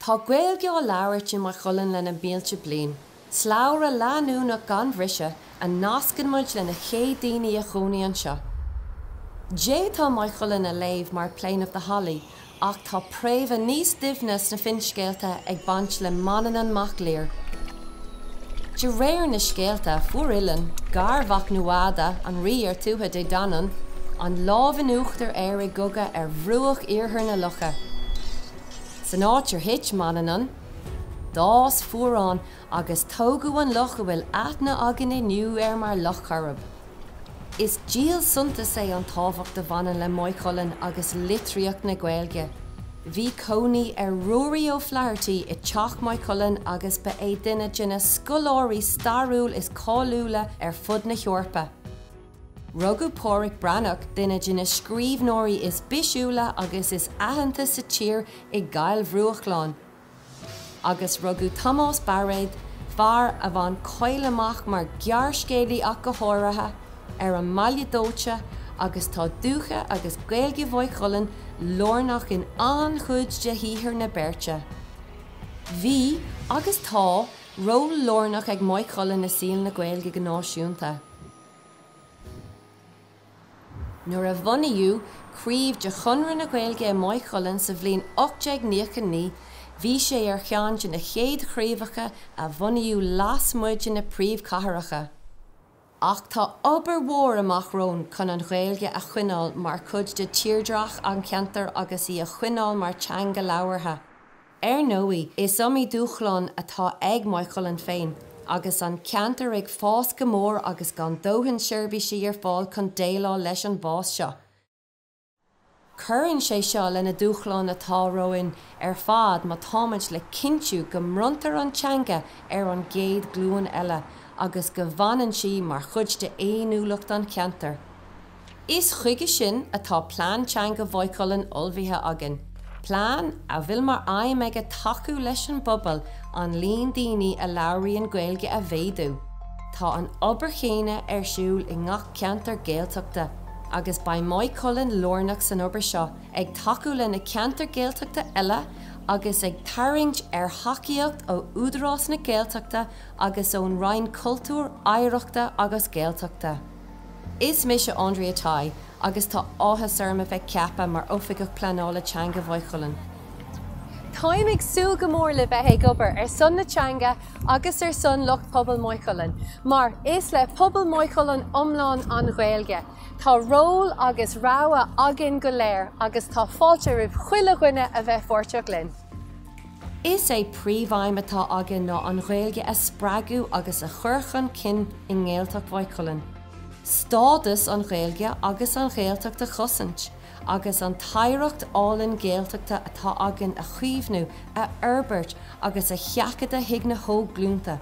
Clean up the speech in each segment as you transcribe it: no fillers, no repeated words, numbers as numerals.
Tá Gaeilge á labhairt Mhaigh Cuilinn lena mílte bliain. Sláir a leanúnach gan bhrise a nascan muid lena chéad daoine a chúnaí anseo. Dé tá Mhaigh Cuilinn a léamh mar Plain of the Holly, ach tá préimhe níos duimhne na finscéalta ag baint le manan an mac léir. De réir na scéalta fuair Uilinn, garbhach nuada an rí ar tútha dé danan, an lábhan uachtar ar goga ar bhrúach iarthar na lucha. San áit ar hit mananan, dás fuarán agus tógu an lucha bhfuil aithne agan inniu ar mar luchcarab. Is díal sunta sé an tábhacht de bhanan le Mhaigh Cuilinn agus litríocht na Gaeilge. Bhí cónaí ar ruaí ó flaherty I teach Mhaigh Cuilinn agus ba é duine dine scoláirí starúil is cáúla ar fud na Heorpa. Rugadh Pádraig Brannach duine dine scríbhnóirí is bisúla agus is aitheanta sa tír I Gael Bhrúachláin. Agus rugadh Tomás Barraid bhar a bhain coil amach mar gearrscéalaí ach go háirithe ar an mbaile dóite agus tá dúcha agus Gaeilge Mhaigh Cuilinn lornach in an-chuid de híthar na Beirte. Bhí agus tá ról lornach ag Mhaigh Cuilinn na síl na Gaeilge gnáisiúnta. Nuair a bhunaíodh críomh de chunra na Gaeilge Mhaigh Cuilinn sa bhliain 1899, bhí sé ar cheann de na chéad chríomhacha a bhunaíodh lasmuid na príomhchathairacha. Ach tá obair mhór amach rón chun an Gaeilge a chuineáil mar chud de tíordrach an ceantar agus I a chuineáil mar teanga lábhartha. Ar nóí is somí dúchláin atá ag Mhaigh Cuilinn féin, agus an ceantar ag fás go mór agus gan dóthain seirbhísí ar fáil chun déilá leis an bás seo. Cuireann sé seo lena dúchláin atá roin ar fad má táimid le cintiú go mbruntar an teanga ar an gcéad glúin eile, agus go bhanan si mar chud de éonúlacht an ceantar. Is chuige sin atá Plean Teanga Gaeilge Mhaigh ullmhaithe agan. Plean a bhfuil mar aim ag a taú leis an bobal an líon daoine a labhraí an Gaeilge a bhéadú. Tá an obair chéine ar siúl I ngach ceantar Gaeltachta, agus ba Mhaigh Cuilinn lornach san obair seo ag taú lena ceantar Gaeltachta eile agus ag tarraingt ar hacaíocht ó údarás na Gaeltachta agus ón rainn cultúr éireachta agus Gaeltachta. Is mis sé Andrea Tai agus tá áthas orm a bheith ceapa mar oifigh pleanála Teanga Mhaigh Cuilinn. Táim ag súil go mór le bheith ag obair ar son na teanga agus ar son lucht pobal Mhaigh Cuilinn, mar is le pobal Mhaigh Cuilinn omláin an Gaeilge. Tá ról agus ráha agin go léir agus tá fáilte ribh chuile chuine a bheith forteach linn. Is é príomhaim atá agin ná an Gaeilge a spreagú agus a churchan cin I ngéaltach Mhaigh Cuilinn. Stádas an Gaeilge agus an Gaeltachta chosint, agus an taidhreacht álinn Gaeltachta atá agin a chuomhnú a Herbert agus a cheachada hiag na hóglúnta.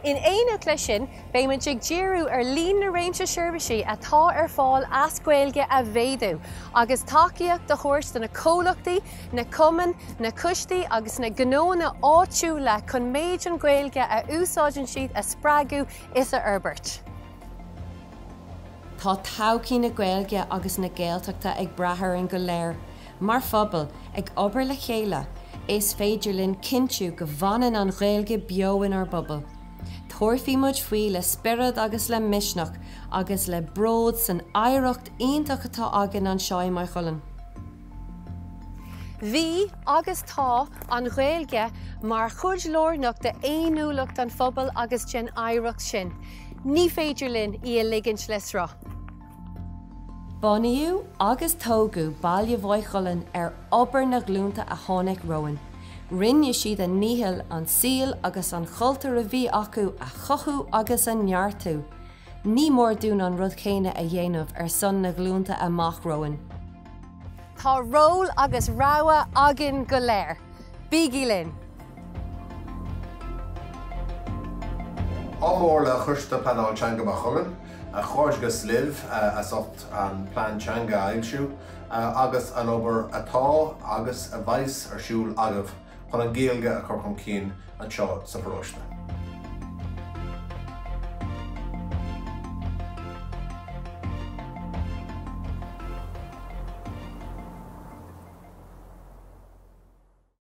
In éanaach lei sin, béimid ag díriú ar líon na réimse seirbhísí atá ar fáil as Gaeilge a bhéadú, agus tacaíocht de thuairt na cólachtaí, na cumann, na cuisteí agus na gnóna áitiúla chun méid an Gaeilge a úsáideann siad a spreagú is a Herbert. Tá todhchaí na Gaeilge agus na Gaeltachta ag brathar an go léir, mar phobal ag obair le chéile, is féidir linn cintiú go bhanan an Gaeilge beo in ar bubal. Tuairfí muid faoi le spiread agus le misneach agus le bród san éireacht iontach atá agan an seo I Mhaigh Cuilinn. Bhí agus tá an Gaeilge mar chuid lornach de éonúlacht an phobal agus den éireacht sin. Ní féidir linn I a ligint leis rá. Bunaíodh agus tógu bailile Mhaigh Cuilinn ar obair na glúnta a tháinig roin. Rinne siad a níhil an síl agus an chultar a bhí acu a chothú agus an neartú. Ní mór dún an rud chéine a dhéanamh ar son na glúnta amach roin. Tá ról agus ráha agin go léir. Bígí linn. Ámór le chuiste Plean Teanga Mhaigh Cuilinn, a chuir go sliv a socht an Plean Teanga Gaeilge agus an obair atá agus a bhais ar siúl agah chun an Gaeilge a chur chun cinn an seo sa bhróiste.